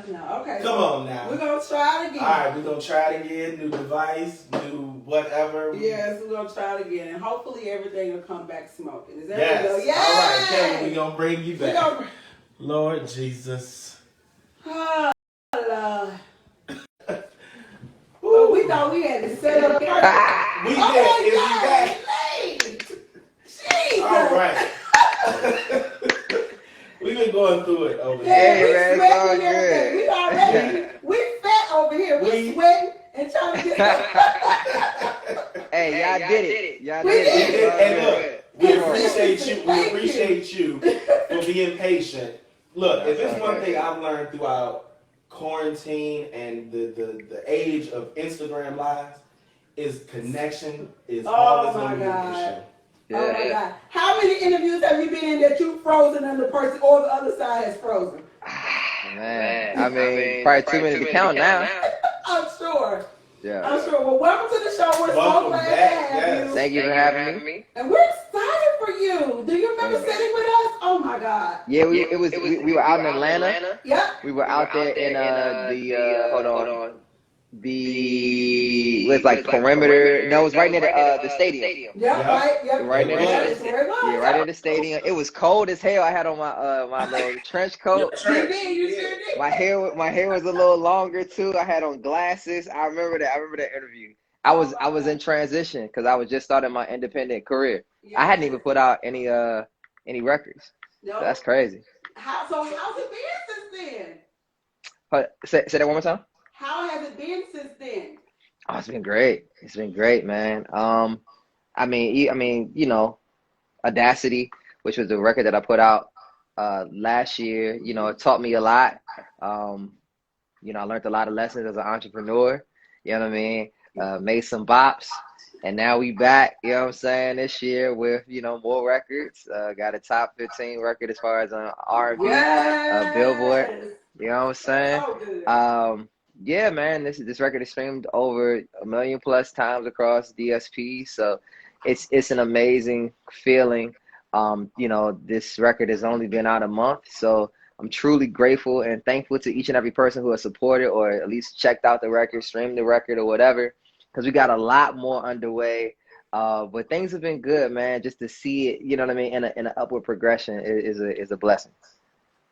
No. Okay. Come on now. We're gonna try it again. All right, we're gonna try it again. New device, new whatever. Yes, we're gonna try it again, and hopefully everything will come back smoking. Is that yes. Yes. All right, Kevin, we're gonna bring you back. Lord Jesus. Oh, Lord. Well, we thought we had to set up. We did. Is he back? Jesus. All right. We've been going through it over here. Yeah, we sweating and everything. We already, we fat over here. We sweating and trying to get Hey, y'all did it. Y'all did it. And look, we appreciate you. We appreciate you for being patient. Look, if it's one thing I've learned throughout quarantine and the age of Instagram lives, is connection is always going to be the issue. Yeah. Oh my God. How many interviews have you been in that you've frozen and the person or the other side has frozen? Man, I mean, probably too many to count now. I'm sure. Yeah. I'm sure. Well, welcome to the show. We're so glad to have you. Thank you for having me. And we're excited for you. Do you remember sitting with us? Oh my God. Yeah, we were out in Atlanta. Yeah. We were out there in the was like perimeter. No, it was right near the stadium. Yeah, right. Yeah, right near right near the stadium. It was cold as hell. I had on my little trench coat. You did. My hair was a little longer too. I had on glasses. I remember that interview. I was in transition because I was just starting my independent career. Yeah. I hadn't even put out any records. Nope. So that's crazy. How's it been since then? But say that one more time. How has it been since then? Oh, it's been great. It's been great, man. I mean, you know, Audacity, which was the record that I put out last year. You know, it taught me a lot. You know, I learned a lot of lessons as an entrepreneur. You know what I mean? Made some bops, and now we back. You know what I'm saying? This year with more records. Got a top 15 record as far as on R&B, Billboard. You know what I'm saying? Yeah, man, this record is streamed over 1 million plus times across DSP, so it's an amazing feeling. This record has only been out a month, so I'm truly grateful and thankful to each and every person who has supported or at least checked out the record, streamed the record or whatever, because we got a lot more underway. But things have been good, man. Just to see it, you know what I mean, in an upward progression is a blessing.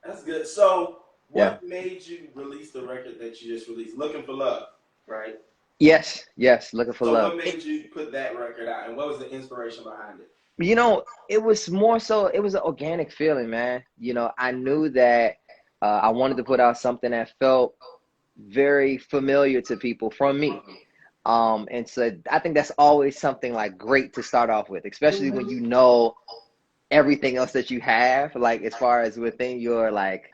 That's good. So. What made you release the record that you just released? Looking for Love, right? Yes, Looking for Love. So what made you put that record out, and what was the inspiration behind it? You know, it was more so, it was an organic feeling, man. You know, I knew that I wanted to put out something that felt very familiar to people from me. And so I think that's always something like great to start off with, especially when you know everything else that you have, like as far as within your like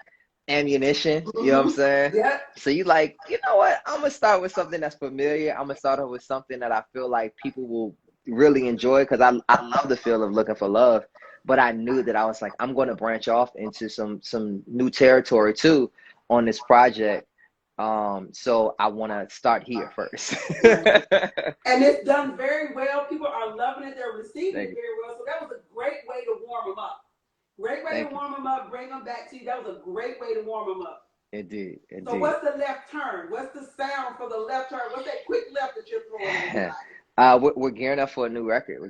ammunition, you know what I'm saying? Yeah. So you like, you know what? I'm gonna start with something that's familiar. I'm gonna start off with something that I feel like people will really enjoy because I love the feel of Looking for Love. But I knew that I was like, I'm gonna branch off into some new territory too on this project. So I wanna start here first. And it's done very well. People are loving it, they're receiving it very well. So that was a great way to warm them up. Great way to warm them up, bring them back to you. That was a great way to warm them up. Indeed. So what's the left turn? What's the sound for the left turn? What's that quick left that you're throwing? We're gearing up for a new record.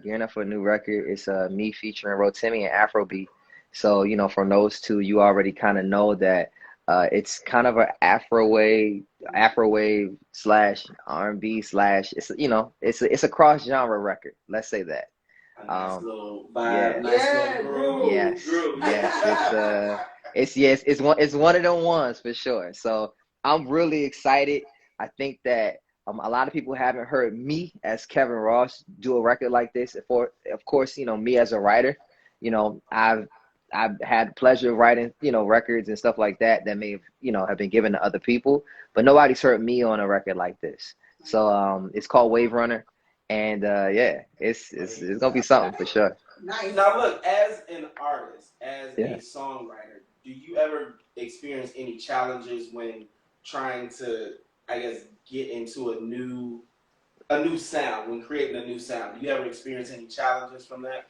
It's me featuring Rotimi and Afrobeat. So, you know, from those two, you already kind of know that it's kind of an Afrowave slash R&B slash, it's a cross genre record. Let's say that. A nice little vibe, nice little groove. Yes. It's one of them ones for sure. So I'm really excited. I think that a lot of people haven't heard me as Kevin Ross do a record like this. Of course, you know, me as a writer, you know, I've had the pleasure of writing, you know, records and stuff like that may have, you know, have been given to other people, but nobody's heard me on a record like this. So it's called Wave Runner. And it's gonna be something for sure. Nice. Now look, as an artist, as a songwriter, do you ever experience any challenges when trying to, I guess, get into a new sound, when creating a new sound? Do you ever experience any challenges from that?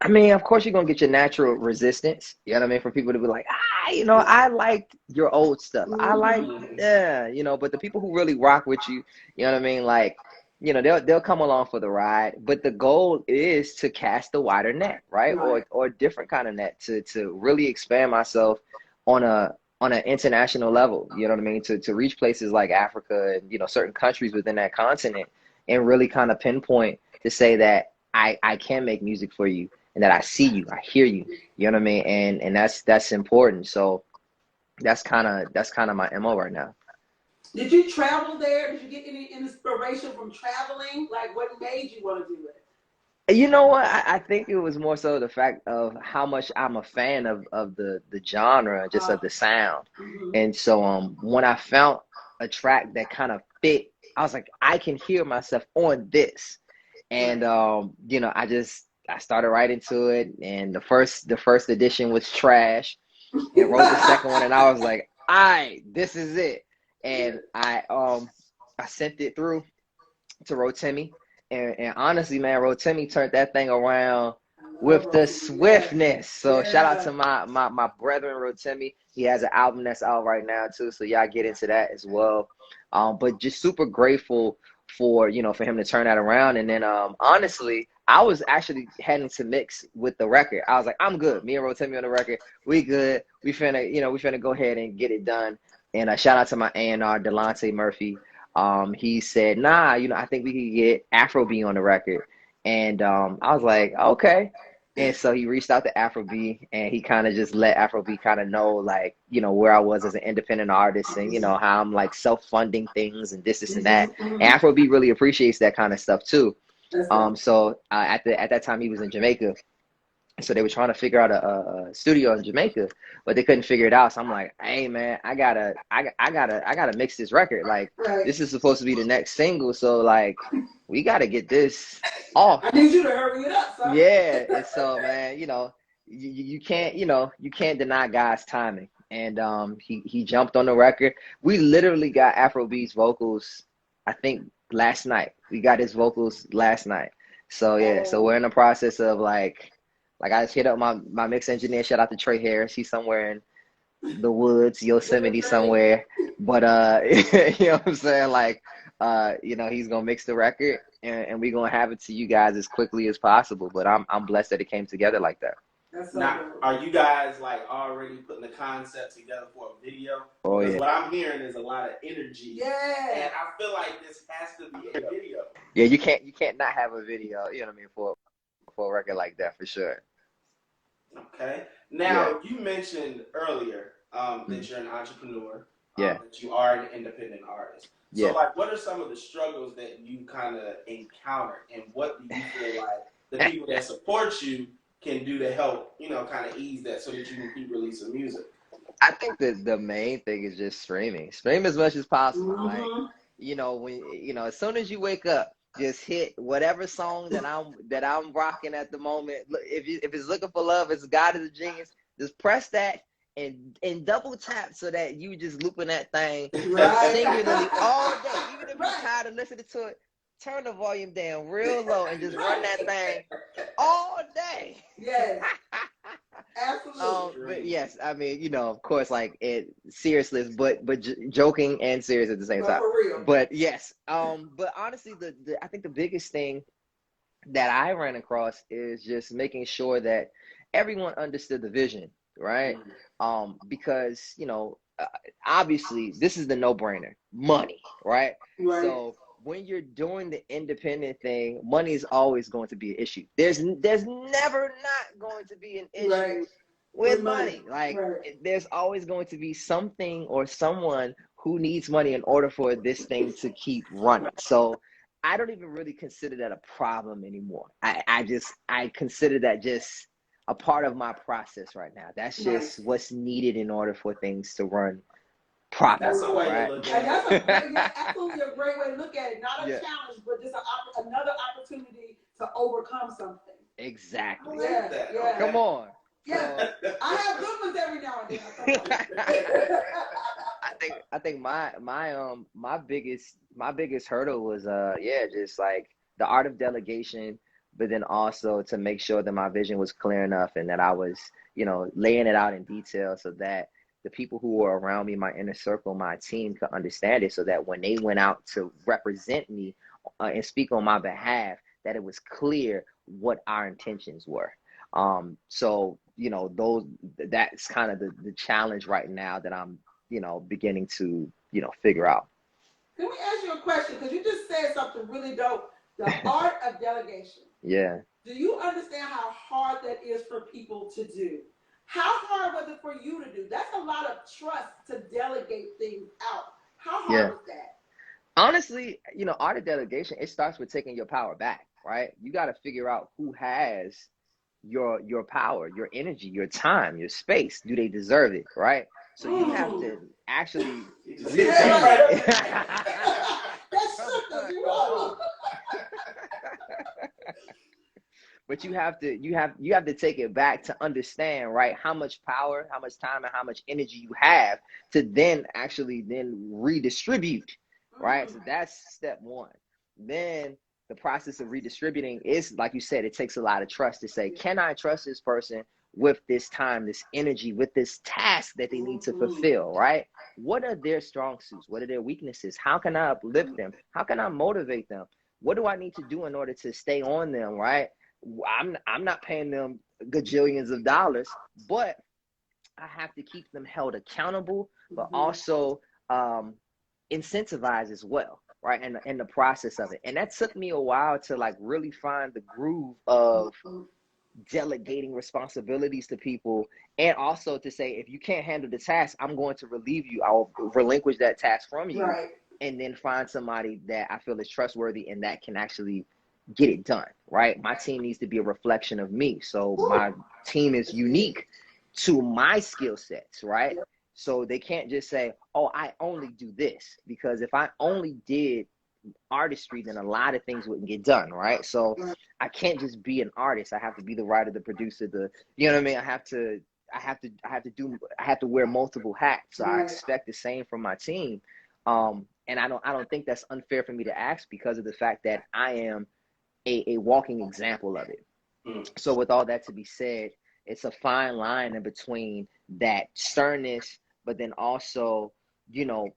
I mean, of course, you're gonna get your natural resistance. You know what I mean? For people to be like, I like your old stuff. I like, yeah, But the people who really rock with you, you know what I mean? Like, they'll come along for the ride. But the goal is to cast a wider net, right? Or a different kind of net to really expand myself on an international level. You know what I mean? To reach places like Africa and certain countries within that continent, and really kind of pinpoint to say that I can make music for you, and that I see you, I hear you, you know what I mean? And that's important. So that's kind of my MO right now. Did you travel there? Did you get any inspiration from traveling? Like, what made you want to do it? You know what? I think it was more so the fact of how much I'm a fan of the genre, just of the sound. And so when I found a track that kind of fit, I was like, I can hear myself on this. And I started writing to it, and the first edition was trash, and wrote the second one, and I was like, this is it. And I sent it through to Rotimi, and honestly, man, Rotimi turned that thing around with the swiftness. So shout out to my brethren Rotimi. He has an album that's out right now too, so y'all get into that as well. But just super grateful for him to turn that around. And then honestly, I was actually heading to mix with the record. I was like, I'm good. Me and Rotimi on the record, we good. We finna go ahead and get it done. And shout out to my A&R, Delonte Murphy. He said, nah, I think we could get Afrobeat on the record. And I was like, okay. And so he reached out to Afrobeat, and he kind of just let Afrobeat kind of know, like, where I was as an independent artist, and, how I'm like self-funding things and this and that. And Afrobeat really appreciates that kind of stuff too. So at that time he was in Jamaica. So they were trying to figure out a studio in Jamaica, but they couldn't figure it out. So I'm like, hey man, I gotta mix this record. Like, this is supposed to be the next single. So like, we gotta get this off. I need you to hurry it up, son. Yeah. And so man, you can't deny God's timing. And he jumped on the record. We literally got Afrobeat's vocals, I think last night. We got his vocals last night. So yeah, so we're in the process of like I just hit up my mix engineer. Shout out to Trey Harris. He's somewhere in the woods, Yosemite somewhere. But you know what I'm saying? Like he's gonna mix the record, and we're gonna have it to you guys as quickly as possible. But I'm blessed that it came together like that. Now, are you guys like already putting the concept together for a video? Oh yeah. Because what I'm hearing is a lot of energy. Yeah. And I feel like this has to be a video. Yeah, you can't not have a video, you know what I mean, for a record like that, for sure. Okay. Now, you mentioned earlier that you're an entrepreneur. Yeah. That you are an independent artist. So, like, what are some of the struggles that you kind of encounter, and what do you feel like the people that support you can do to help, kind of ease that so that you can keep releasing music? I think that the main thing is just stream as much as possible. Like, when as soon as you wake up, just hit whatever song that I'm rocking at the moment. If it's looking for love, it's God is a Genius. Just press that and double tap so that you just looping that thing singularly all day. Even if you're tired of listening to it, turn the volume down real low and just run that thing all day. Yes. Absolutely. But yes, I mean, of course, like seriously, but joking and serious at the same time. For real. But yes, but honestly, I think the biggest thing that I ran across is just making sure that everyone understood the vision, right? Because obviously this is the no-brainer, money, right? So when you're doing the independent thing, money is always going to be an issue. There's never not going to be an issue with money. Like, there's always going to be something or someone who needs money in order for this thing to keep running. So I don't even really consider that a problem anymore. I consider that just a part of my process right now. That's just what's needed in order for things to run properly. That's a way to look at it. And that's absolutely a great way to look at it. Not a challenge, but just another opportunity to overcome something. Exactly. Yeah. Come on. Yeah. I have good ones every now and then. I think my biggest hurdle was just like the art of delegation, but then also to make sure that my vision was clear enough and that I was, you know, laying it out in detail so that the people who were around me, my inner circle, my team could understand it, so that when they went out to represent me and speak on my behalf, that it was clear what our intentions were. So, you know, that's kind of the challenge right now that I'm, you know, beginning to, you know, figure out. Let me ask you a question, because you just said something really dope. The art of delegation. Yeah. Do you understand how hard that is for people to do? How hard was it for you to do? That's a lot of trust to delegate things out. How hard was that? Honestly, you know, art of delegation, it starts with taking your power back, right? You got to figure out who has your power, your energy, your time, your space. Do they deserve it, right? So you have to actually determine. But you have to take it back to understand, right, how much power, how much time, and how much energy you have to then actually redistribute, right? So that's step one. Then the process of redistributing is, like you said, it takes a lot of trust to say, can I trust this person with this time, this energy, with this task that they need to fulfill, right? What are their strong suits? What are their weaknesses? How can I uplift them? How can I motivate them? What do I need to do in order to stay on them, right? I'm not paying them gajillions of dollars, but I have to keep them held accountable, but also incentivized as well, right? And in the process of it. And that took me a while to like really find the groove of delegating responsibilities to people, and also to say, if you can't handle the task, I'm going to relieve you. I'll relinquish that task from you, right, and then find somebody that I feel is trustworthy and that can actually get it done, right? My team needs to be a reflection of me. So my team is unique to my skill sets, right? So they can't just say, oh, I only do this, because if I only did artistry, then a lot of things wouldn't get done, right? So I can't just be an artist. I have to be the writer, the producer, you know what I mean? I have to wear multiple hats. So I expect the same from my team. And I don't think that's unfair for me to ask, because of the fact that I am a walking example of it. So with all that to be said, it's a fine line in between that sternness, but then also, you know,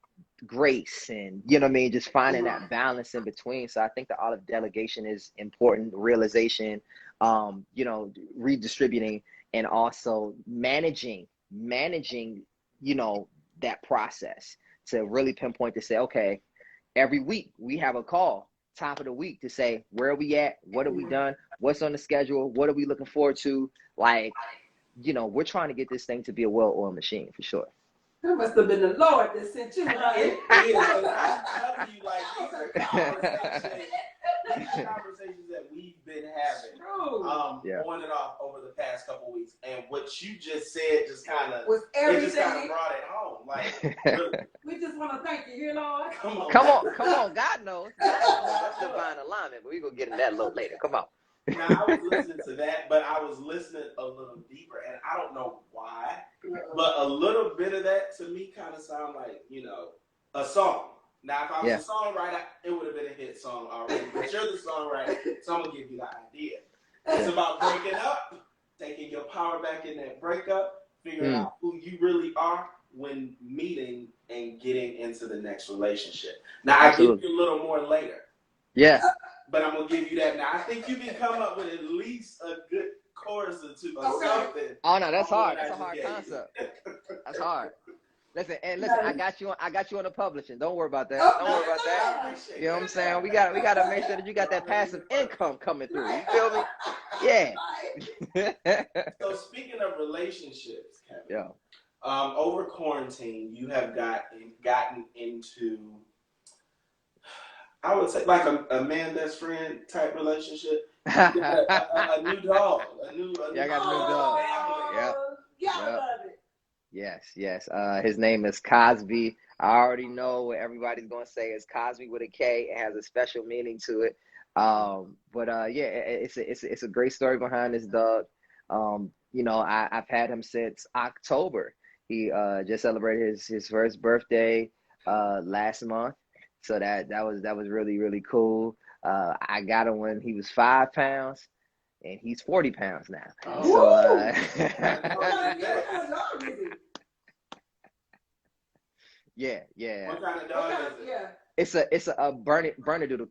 grace, and, you know what I mean, just finding that balance in between. So I think the art of delegation is important, realization, you know, redistributing, and also managing, you know, that process to really pinpoint to say, okay, every week we have a call, top of the week, to say, where are we at? What have we done? What's on the schedule? What are we looking forward to? Like, you know, we're trying to get this thing to be a well-oiled machine for sure. That must have been the Lord that sent you. It is. I'm telling you, like, these are conversations that we've been having on and off over the past couple weeks. And what you just said just kind of brought it home. Like, really. We just want to thank you, here, Lord. Come on. God knows. That's divine alignment, but we're going to get into that a little later. Come on. Now, I was listening to that, but I was listening a little deeper, and I don't know why, but a little bit of that to me kind of sound like, you know, a song. Now, if I was a songwriter, it would have been a hit song already, but you're the songwriter, so I'm going to give you the idea. It's about breaking up, taking your power back in that breakup, figuring out who you really are when meeting and getting into the next relationship. Now, I'll give you a little more later. Yeah. But I'm going to give you that now. I think you can come up with at least a good chorus or two or something. Oh, no, that's hard. That's a hard concept. That's hard. Listen, I got you on the publishing. Don't worry about that. Don't worry about that. You know what I'm saying? We got to make sure that you got that passive income coming through. You feel me? Yeah. So speaking of relationships, Kevin, over quarantine, you have gotten into, I would say, like a man best friend type relationship. A new dog. I got a new dog. Yep. Yes. His name is Kosby. I already know what everybody's gonna say. It's Kosby with a K. It has a special meaning to it. It's a great story behind this dog. You know, I've had him since October. He just celebrated his first birthday last month. So that was really, really cool. I got him when he was 5 pounds, and he's 40 pounds now. Oh. So, yeah. What kind of dog is it? Yeah. It's a Bernedoodle.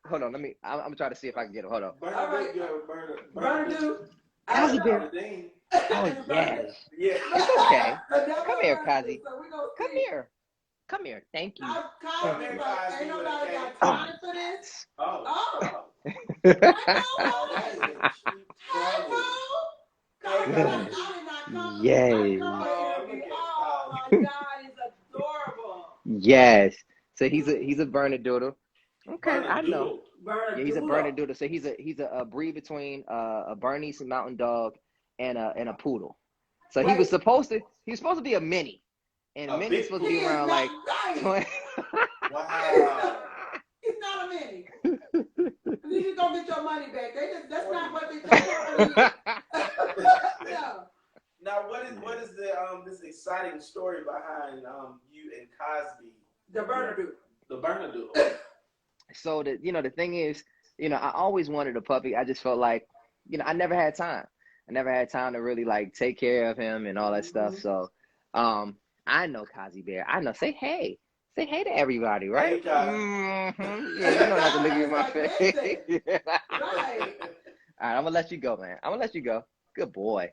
Hold on, I'm gonna try to see if I can get him. Hold on. Bernedoodle. Kazi Bear. Oh yes. Yeah. It's okay. Come here, Kazi. Come here. Come here. Thank you. Ain't nobody got time for this. Oh. Yay. Oh my God, it's adorable. Yes. So he's a Bernedoodle. Okay, I know. Yeah, he's a Bernedoodle. So he's a breed between a Bernese Mountain Dog and a poodle. So he was supposed to be a mini, and a mini is supposed to be around like 20. Wow. He's not a mini. You just gonna get your money back. That's not what they told. No. Now, what is the this exciting story behind you and Kosby? The Bernedoodle. The Bernedoodle. So the thing is, I always wanted a puppy. I just felt like, I never had time. I never had time to really like take care of him and all that stuff. So, I know Kazi Bear. I know. Say hey to everybody, right? Hey, mm-hmm. Yeah, you don't have to look at my face. Right. All right, I'm gonna let you go, man. I'm gonna let you go. Good boy.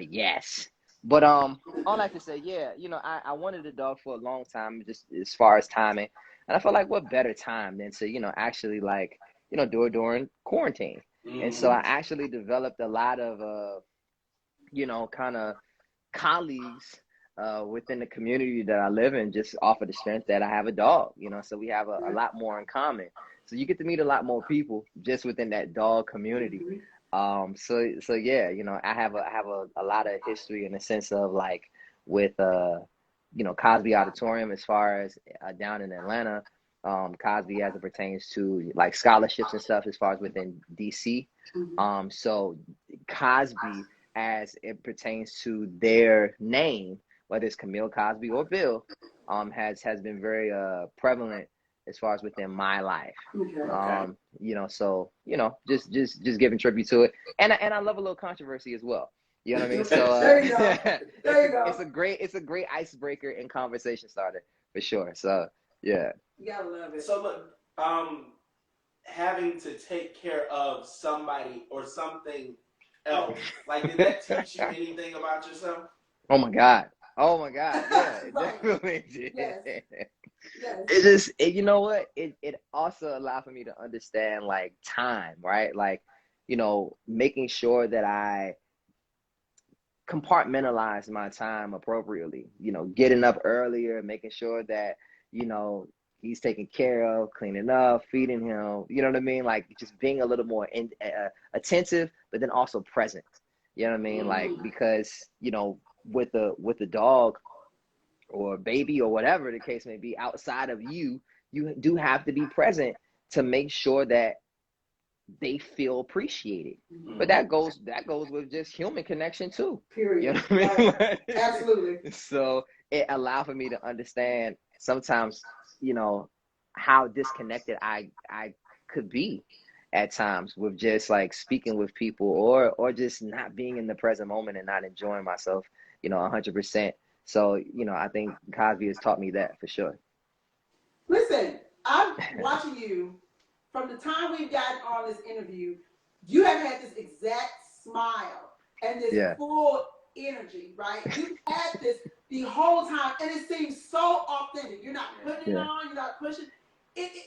Yes. But all I have to say, yeah, I wanted a dog for a long time, just as far as timing, and I felt like what better time than to actually like do it during quarantine. Mm-hmm. And so I actually developed a lot of kind of colleagues within the community that I live in, just off of the strength that I have a dog. So we have a lot more in common. So you get to meet a lot more people just within that dog community. So yeah, I have a lot of history in the sense of like with Kosby Auditorium as far as down in Atlanta, Kosby as it pertains to like scholarships and stuff as far as within DC. So Kosby as it pertains to their name, whether it's Camille Cosby or Bill, has been very prevalent as far as within my life. Okay. So just giving tribute to it, and I love a little controversy as well. You know what I mean? So there you go. It's a great icebreaker and conversation starter for sure. So yeah. You gotta love it. So look, having to take care of somebody or something else, like did that teach you anything about yourself? Oh my God, yeah, it definitely did. Yes. It just, you know what? It also allowed for me to understand like time, right? Like, making sure that I compartmentalize my time appropriately. Getting up earlier, making sure that he's taken care of, cleaning up, feeding him. You know what I mean? Like just being a little more attentive, but then also present. You know what I mean? Like because with the dog or baby or whatever the case may be, outside of you do have to be present to make sure that they feel appreciated. But that goes with just human connection too. Period. You know what I mean? Right. Absolutely. So it allowed for me to understand sometimes, how disconnected I could be at times with just like speaking with people or just not being in the present moment and not enjoying myself, 100%. So, I think Kosby has taught me that for sure. Listen, I'm watching you from the time we got on this interview. You have had this exact smile and this full energy, right? You've had this the whole time, and it seems so authentic. You're not putting it on, you're not pushing.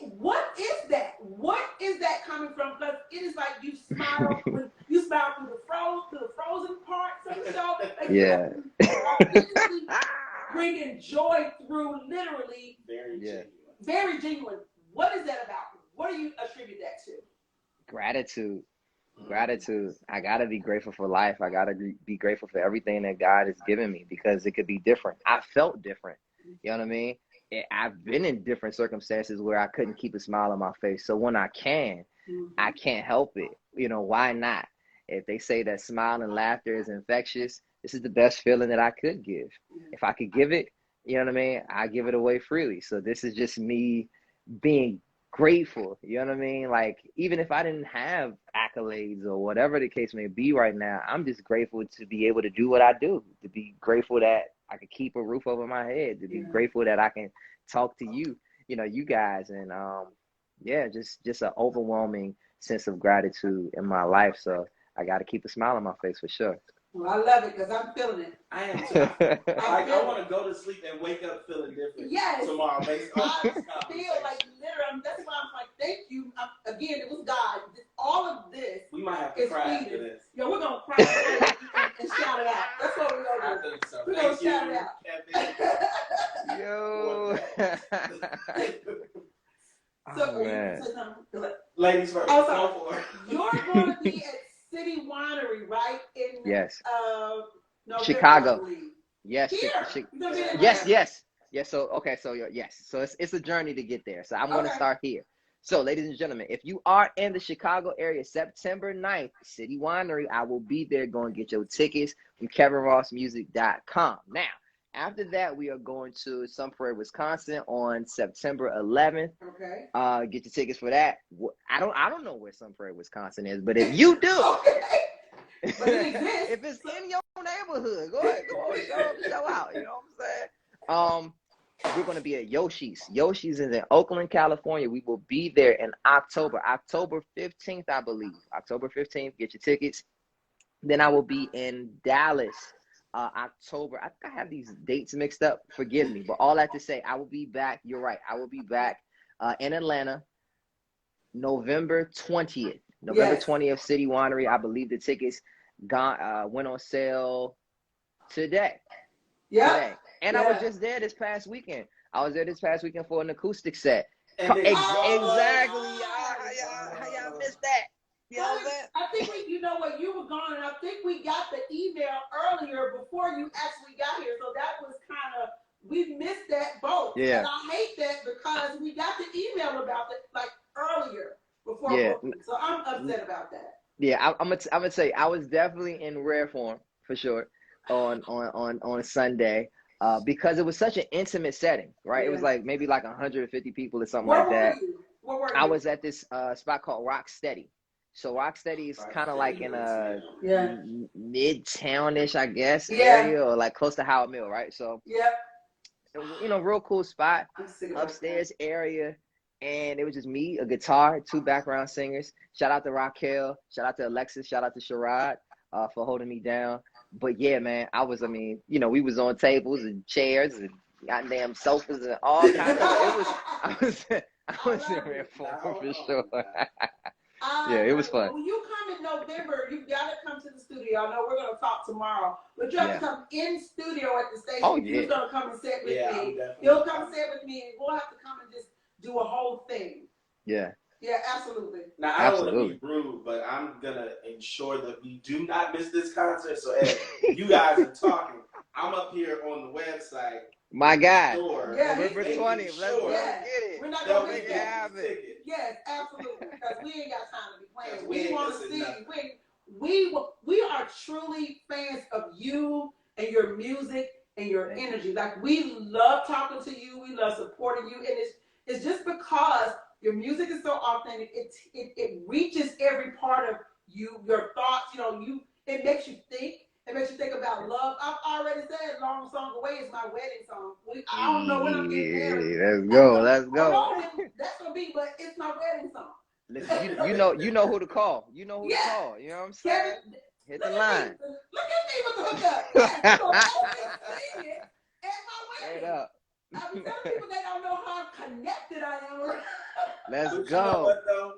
What is that? What is that coming from? Because it is like you smile when you smile through the frozen parts of the show. Like bringing joy through literally very genuine. What is that about? What do you attribute that to? Gratitude. I gotta be grateful for life. I gotta be grateful for everything that God has given me because it could be different. I felt different. You know what I mean? I've been in different circumstances where I couldn't keep a smile on my face. So when I can, I can't help it. Why not? If they say that smile and laughter is infectious, this is the best feeling that I could give. If I could give it, you know what I mean? I give it away freely. So this is just me being grateful. You know what I mean? Like, even if I didn't have accolades or whatever the case may be right now, I'm just grateful to be able to do what I do, to be grateful that I could keep a roof over my head, to be grateful that I can talk to you, you know, you guys. And yeah, just an overwhelming sense of gratitude in my life. So I got to keep a smile on my face for sure. Well, I love it because I'm feeling it. I am too. I want to go to sleep and wake up feeling different. Yes. Tomorrow based on I this feel like literally, that's why I'm like, thank you. Again, it was God. All of this. We might have to cry after this. Yo, we're going to cry and shout it out. That's what we're going to do. I think so. We're going to shout it out. Yo. So, man. Ladies first. Oh, sorry. You're going to be at City Winery, right? In Yes. Chicago. Yes. Yes. Yes. So okay. So yes. So it's a journey to get there. So I'm going to start here. So, ladies and gentlemen, if you are in the Chicago area, September 9th, City Winery, I will be there. Go and get your tickets from KevinRossMusic.com. Now, after that, we are going to Sun Prairie, Wisconsin on September 11th. Okay. Get your tickets for that. I don't know where Sun Prairie, Wisconsin is, but if you do, but it exists. if it's in your neighborhood, go ahead, go on, show out. You know what I'm saying? We're going to be at Yoshi's. Yoshi's is in Oakland, California. We will be there in October 15th, I believe. October 15th. Get your tickets. Then I will be in Dallas, October. I think I have these dates mixed up. Forgive me. But all that to say, I will be back. You're right. I will be back in Atlanta, November 20th. November 20th, City Winery. I believe the tickets went on sale today. Yeah. Today. And I was just there this past weekend. I was there this past weekend for an acoustic set. Exactly. How y'all missed that? You know what I'm saying? I think you know what, you were gone, and I think we got the email earlier before you actually got here. So that was kind of, we missed that boat. Yeah. And I hate that because we got the email about it like earlier before. So I'm upset about that. Yeah, I'm gonna say I was definitely in rare form for sure on Sunday. Because it was such an intimate setting, right? Yeah. It was like maybe like 150 people or something like that. Where were you? I was at this spot called Rock Steady. So Rock Steady is kind of like in a mid-townish, I guess, area, or like close to Howard Mill, right? So you know, real cool spot, upstairs area, and it was just me, a guitar, 2 background singers. Shout out to Raquel, shout out to Alexis, shout out to Sherrod for holding me down. But yeah, man, you know, we was on tables and chairs and goddamn sofas and all kinds of. I was in rare form for sure. Yeah, it was fun. When you come in November, you gotta come to the studio. I know we're gonna talk tomorrow, but you have to come in studio at the station. Oh yeah. He's gonna come and sit with me. He'll come and sit with me, and we'll have to come and just do a whole thing. Yeah. Yeah, absolutely. Now, I don't want to be rude, but I'm going to ensure that we do not miss this concert. So as you guys are talking, I'm up here on the website. My God. November 20th. Let's get it. We're not going to make it happen. Yes, absolutely. Because we ain't got time to be playing. We want to see. We are truly fans of you and your music and your energy. Like, we love talking to you. We love supporting you. And it's just because your music is so authentic. It reaches every part of you, your thoughts. You know, it makes you think. It makes you think about love. I've already said "Long Song Away" is my wedding song. I don't know when I'm getting married. Let's go. That's gonna be, but it's my wedding song. Listen, you know who to call. You know who to call. You know what I'm saying? Kevin, hit the line. Look at me with the hookup. Yes, so I sing it at my wedding. Straight up. I'm telling people they don't know how connected I am. Let's go. You know what, though?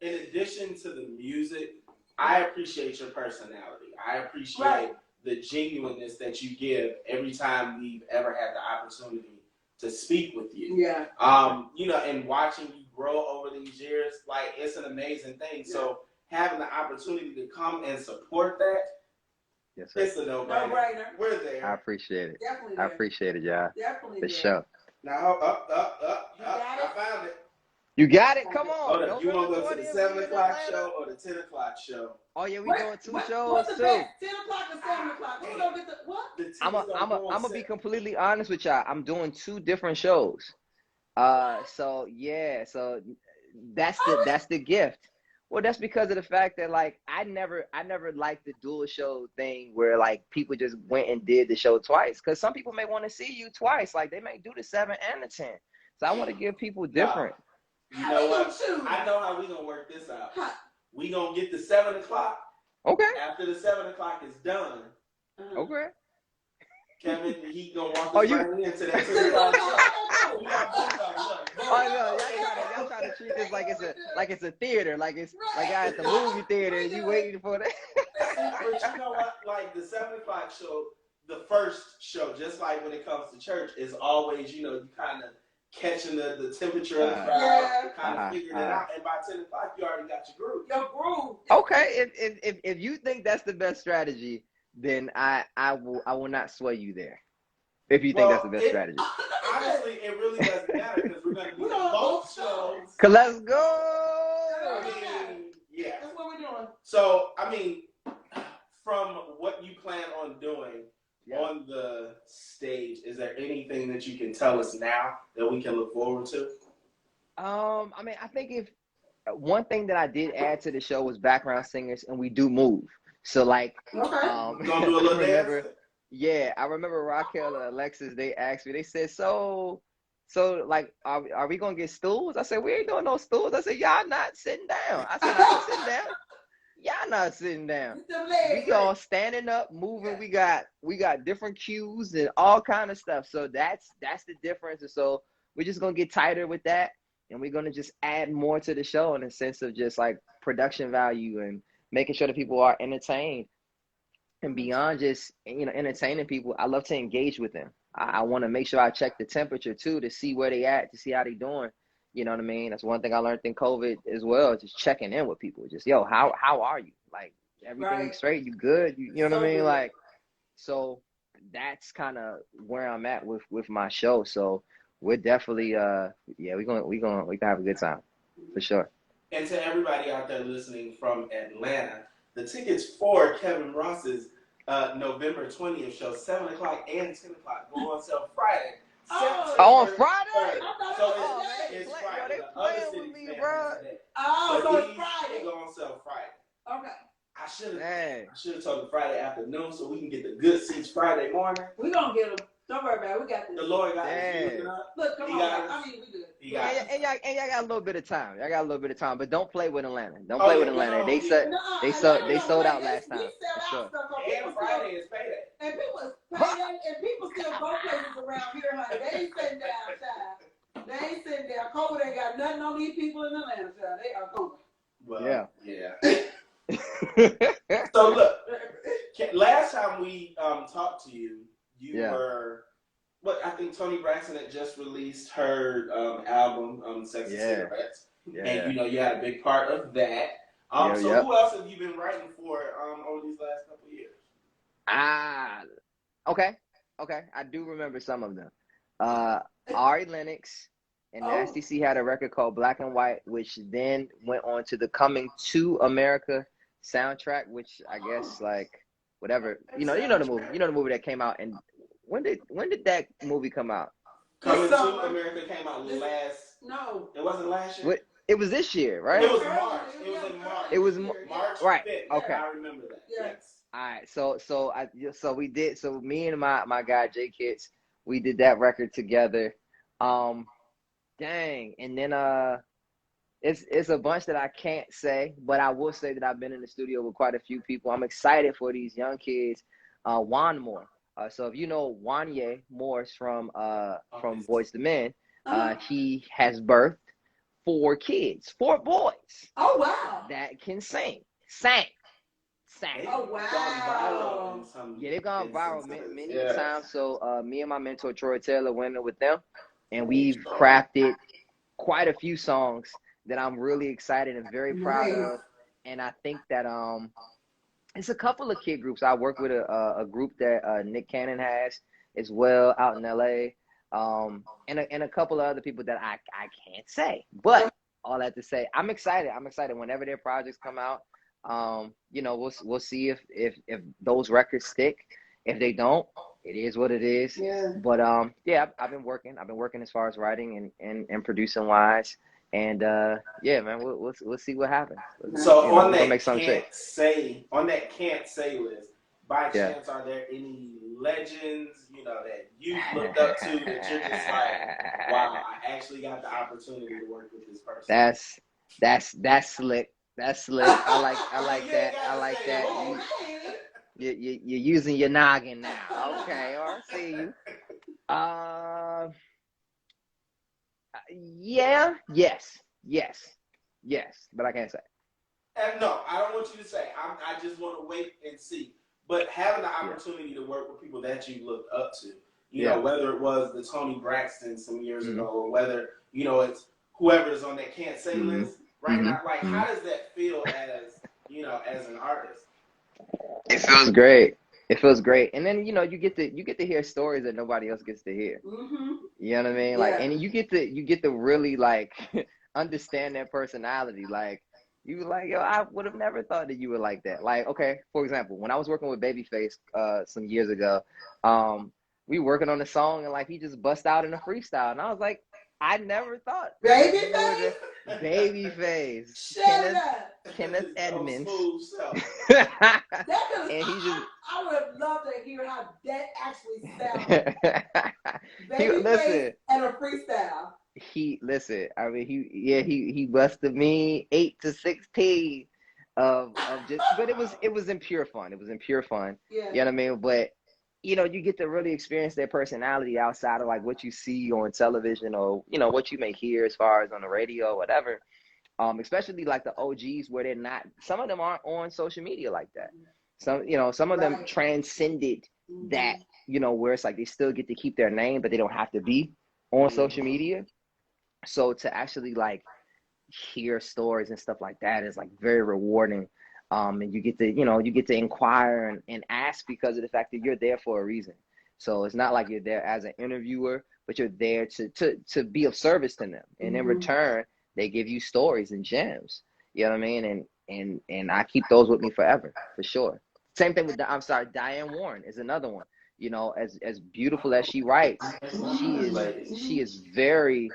In addition to the music, I appreciate your personality. I appreciate the genuineness that you give every time we've ever had the opportunity to speak with you. Yeah. You know, and watching you grow over these years, like, it's an amazing thing. Yeah. So having the opportunity to come and support that, yes, sir. It's a no-brainer. We're there. I appreciate it. Definitely. I appreciate it, y'all. Definitely. For sure. Now, up. I found it. You got it? Come on. Hold up. You want to go to the 7 o'clock show or the 10 o'clock show? Oh, yeah, we doing 2 shows, what's too. 10 o'clock or 7 o'clock? Who's going to get the what? I'm going to be completely honest with y'all. I'm doing 2 different shows. So that's the gift. Well, that's because of the fact that like I never liked the dual show thing where like people just went and did the show twice, because some people may want to see you twice, like they may do the 7 and the 10. So I want to give people different. You know what? I know how we gonna work this out. We gonna get the 7 o'clock. Okay. After the 7 o'clock is done. Okay. Kevin, he gonna walk us right into that 10 o'clock show. Y'all trying to treat this like it's a theater, like it's like at the movie theater, and you waiting for that. But you know what? Like the 7 o'clock show, the first show, just like when it comes to church, is always, you kind of catching the temperature of the crowd, kind of figuring it out, and by 10 o'clock you already got your groove. Okay, if you think that's the best strategy, then I will not sway you there. If you think that's the best strategy. Honestly, it really doesn't matter because we're going to be on both shows. Cause let's go. I mean, yeah. That's what we're doing. So, I mean, from what you plan on doing on the stage, is there anything that you can tell us now that we can look forward to? I mean, I think if one thing that I did add to the show was background singers, and we do move. So like, gonna do a little dance. Yeah, I remember Raquel and Alexis. They asked me. They said, "So, like, are we gonna get stools?" I said, "We ain't doing no stools." I said, "Y'all not sitting down." I said, "I ain't sitting down. Y'all not sitting down. We all standing up, moving. We got different cues and all kind of stuff. So that's the difference. And so we're just gonna get tighter with that, and we're gonna just add more to the show in a sense of just like production value and making sure that people are entertained. And beyond just, entertaining people, I love to engage with them. I want to make sure I check the temperature too, to see where they at, to see how they doing. You know what I mean? That's one thing I learned in COVID as well, just checking in with people. Just, yo, how are you? Like, everything straight? You good? You know what I mean? Good. Like, so that's kind of where I'm at with my show. So we're definitely, we're gonna have a good time for sure. And to everybody out there listening from Atlanta, the tickets for Kevin Ross's November 20th show, 7 o'clock and 10 o'clock, go on sale Friday. On Friday? So it's Friday. The other cities today. So it's Friday. They go on sale Friday. Okay. I should have told them Friday afternoon so we can get the good seats Friday morning. We're going to get them. Don't worry about it. We got this. The Lord got us. Look, come on. I mean, we good. And y'all got a little bit of time. But don't play with Atlanta. Don't play with Atlanta. They sold out last time. For sure. And Friday is payday. And people still go places around here, honey. They ain't sitting down, child. They ain't sitting down. COVID ain't got nothing on these people in Atlanta, child. They are going. Well, yeah. So look, last time we talked to you, you were. I think Toni Braxton had just released her album, Sexy Cigarettes. Yeah. And, you had a big part of that. Who else have you been writing for over these last couple of years? Okay. I do remember some of them. Ari Lennox and Nasty C had a record called Black and White, which then went on to the Coming to America soundtrack, which I guess, like, whatever. You know the movie. You know the movie that came out and... When did that movie come out? Coming to America came out No, it wasn't last year. It was this year, right? It was March. It was in March. It was March. Right. 5th. Okay. I remember that. Yes. All right. So we did. So me and my guy J Kids, we did that record together. Dang. And then it's a bunch that I can't say, but I will say that I've been in the studio with quite a few people. I'm excited for these young kids. Juan Moore. So if you know Wanye Morris from Boyz II Men, he has birthed 4 kids, 4 boys. Oh wow! That can sing. Sang. Oh wow! Yeah, they've gone viral many times. So me and my mentor Troy Taylor went with them, and we've crafted quite a few songs that I'm really excited and very proud of. And I think that it's a couple of kid groups. I work with a group that Nick Cannon has as well out in LA, and a couple of other people that I can't say. But all that to say, I'm excited. Whenever their projects come out, we'll see if those records stick. If they don't, it is what it is. Yeah. But I've been working. I've been working as far as writing and producing wise. And yeah, man, we'll see what happens. So you know, on we're gonna that make something can't shake. say list, by Yeah. chance, are there any legends, you know, that you've looked up to that you're just like, wow, I actually got the opportunity to work with this person? That's slick. That's slick. I like that. I like that. You're using your noggin now. Okay, all right, see you. Yeah, yes, but I can't say. And no, I don't want you to say. I just want to wait and see. But having the opportunity to work with people that you looked up to, you know, whether it was the Tony Braxton some years ago, or whether, you know, it's whoever is on that can't say list right now. Like, how does that feel as, you know, as an artist? It feels great. It feels great. And then, you know, you get to hear stories that nobody else gets to hear. You know what I mean? Like, and you get to really like understand their personality. Like, you were like, yo, I would have never thought that you were like that. Like, okay, for example, when I was working with Babyface some years ago, we were working on a song and like he just bust out in a freestyle, and I was like, I never thought Babyface. Kenneth Edmonds. And I would have loved to hear how that actually sounded. Babyface and a freestyle. I mean, he busted me 8 to 16 of just, but it was in pure fun. It was in pure fun. Yeah. You know what I mean? But you know, you get to really experience their personality outside of like what you see on television, or you know what you may hear as far as on the radio or whatever. Especially like the OGs, where they're not. Some of them aren't on social media like that. Some of them transcended that. You know, where it's like they still get to keep their name, but they don't have to be on social media. So to actually like hear stories and stuff like that is like very rewarding. And you get to inquire and ask because of the fact that you're there for a reason. So it's not like you're there as an interviewer, but you're there to be of service to them. And in return, they give you stories and gems. You know what I mean? And I keep those with me forever, for sure. Same thing with Diane Warren is another one. You know, as beautiful as she writes, she is very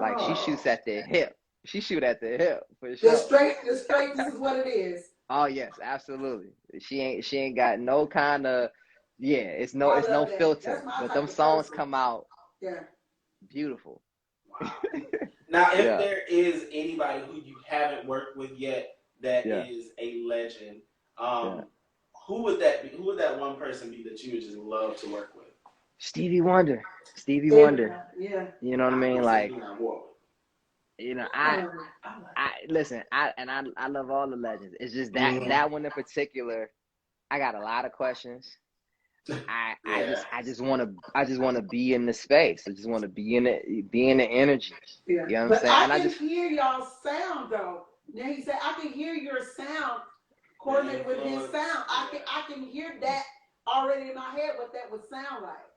like she shoots at the hip. She shoot at the hip for sure. The straight, this is what it is. Oh yes, absolutely. She ain't got no kind of it's no filter. But them songs come out beautiful. Wow. Now, if there is anybody who you haven't worked with yet that is a legend, who would that be? Who would that one person be that you would just love to work with? Stevie Wonder. Yeah. You know what I mean? Like, you know, I listen. I love all the legends. It's just that one in particular. I got a lot of questions. I just want to be in the space. I just want to be in the energy. Yeah. You know what I'm saying? I can hear y'all sound though. Now he said I can hear your sound coordinated with his sound. I can hear that already in my head what that would sound like.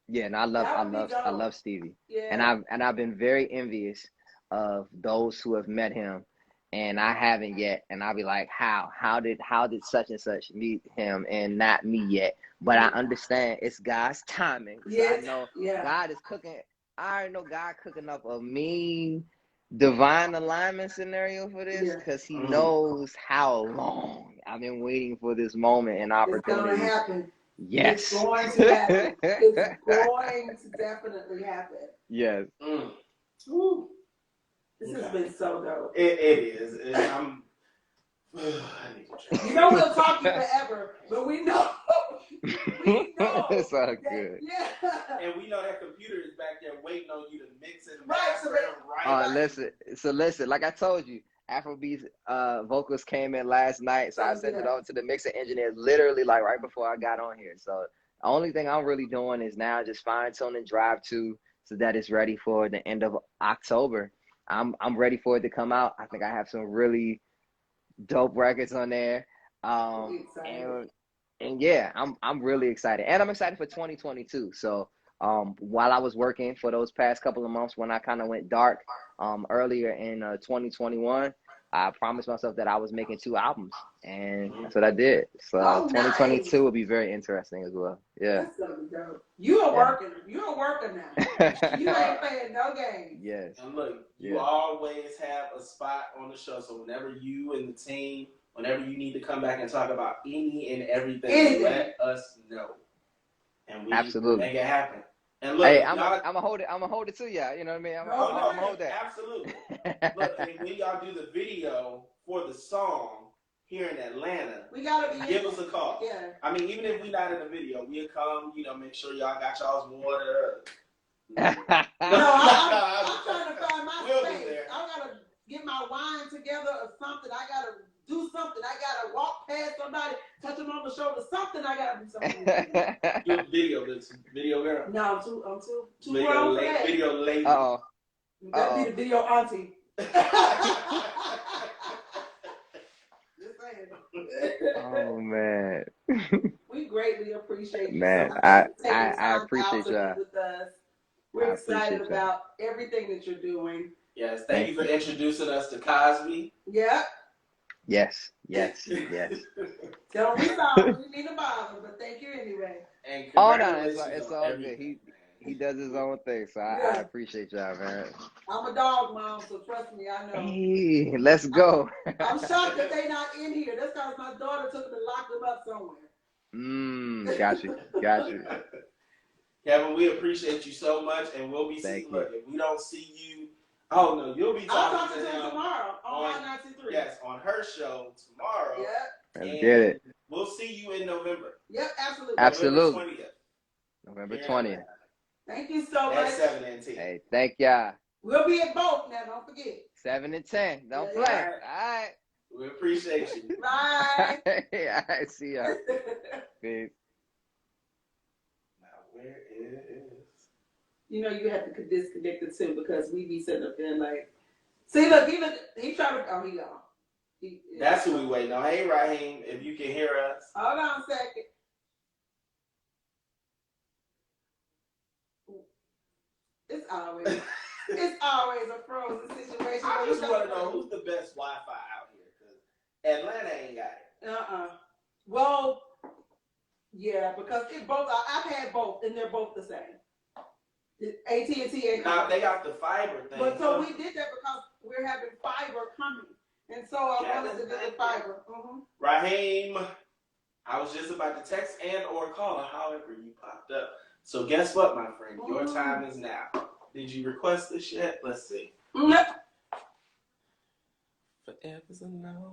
Yeah, and I love Stevie. Yeah. And I've been very envious of those who have met him, and I haven't yet. And I'll be like, how did such and such meet him and not me yet? But I understand it's God's timing. So I know God is cooking. I already know God cooking up a mean divine alignment scenario for this, because he knows how long I've been waiting for this moment and opportunity. It's gonna happen. Yes. It's going to happen. It's going to definitely happen. Yes. Ooh. This has been so dope. It is. You know we'll talk to you forever, but we know. It's all good. And we know that computer is back there waiting on you to mix it. Listen, like I told you, Afrobeat's vocals came in last night, so I sent it over to the mixing engineer literally like right before I got on here. So the only thing I'm really doing is now just fine-tuning Drive 2 so that it's ready for the end of October. I'm ready for it to come out. I think I have some really dope records on there. And yeah, I'm really excited. And I'm excited for 2022. So while I was working for those past couple of months when I kind of went dark earlier in 2021, I promised myself that I was making 2 albums, and that's what I did. So Oh, 2022 nice. will be very interesting as well. Yeah. That's gonna be dope. You're a worker now. You ain't playing no games. Yes. And look, you always have a spot on the show. So whenever you and the team, whenever you need to come back and talk about any and everything, let us know. And we absolutely make it happen. And look, hey, I'm gonna hold it to y'all. You know what I mean? I'm gonna hold that. Absolutely. Look, and when y'all do the video for the song here in Atlanta, we gotta be give us a call. Yeah. I mean, even if we're not in the video, we'll come. You know, make sure y'all got y'all's water. No, I'm trying to find my space. Be there. I gotta get my wine together or something. I gotta do something. I gotta walk past somebody, touch them on the shoulder. Something. I gotta do something. You video girl. No, I'm too video grown for that. Video lady. That'd be the video auntie. Oh man. We greatly appreciate you. Man, so much I appreciate y'all. With us. We're excited about everything that you're doing. Yes, thank you for introducing us to Kosby. Yeah. Yes. Don't be sorry, we need to bother, but thank you anyway. And no, it's all good. He does his own thing, so I appreciate y'all, man. I'm a dog mom, so trust me, I know. Hey, let's go. I'm shocked that they not in here. That's because my daughter took them and locked them up somewhere. Got you. Kevin, we appreciate you so much, and we'll be seeing. Look, if we don't see you, oh no, you'll be talking to him tomorrow on 993. Yes, on her show tomorrow. Yep. Let's get it. We'll see you in November. Yep, absolutely. November 20th. Thank you so much. At 7 and 10. Hey, thank y'all. We'll be at both now. Don't forget. 7 and 10. Don't play. All right. We appreciate you. Bye. All right. See y'all. Peace. Now, where is? You know you have to disconnect it too because we be sitting up there like, see, look, he trying to. Oh, he gone. That's who we waiting on. Hey, Raheem, if you can hear us. Hold on a second. It's always a frozen situation. I just want to know who's the best Wi-Fi out here because Atlanta ain't got it. Well, yeah, because I've had both, and they're both the same. AT&T ain't. Now they got the fiber thing. But so we did that because we're having fiber coming, and so I wanted to do the fiber. Raheem, I was just about to text and or call. However, you popped up. So guess what, my friend? Your time is now. Did you request this yet? Let's see. Nope. Forever's a no.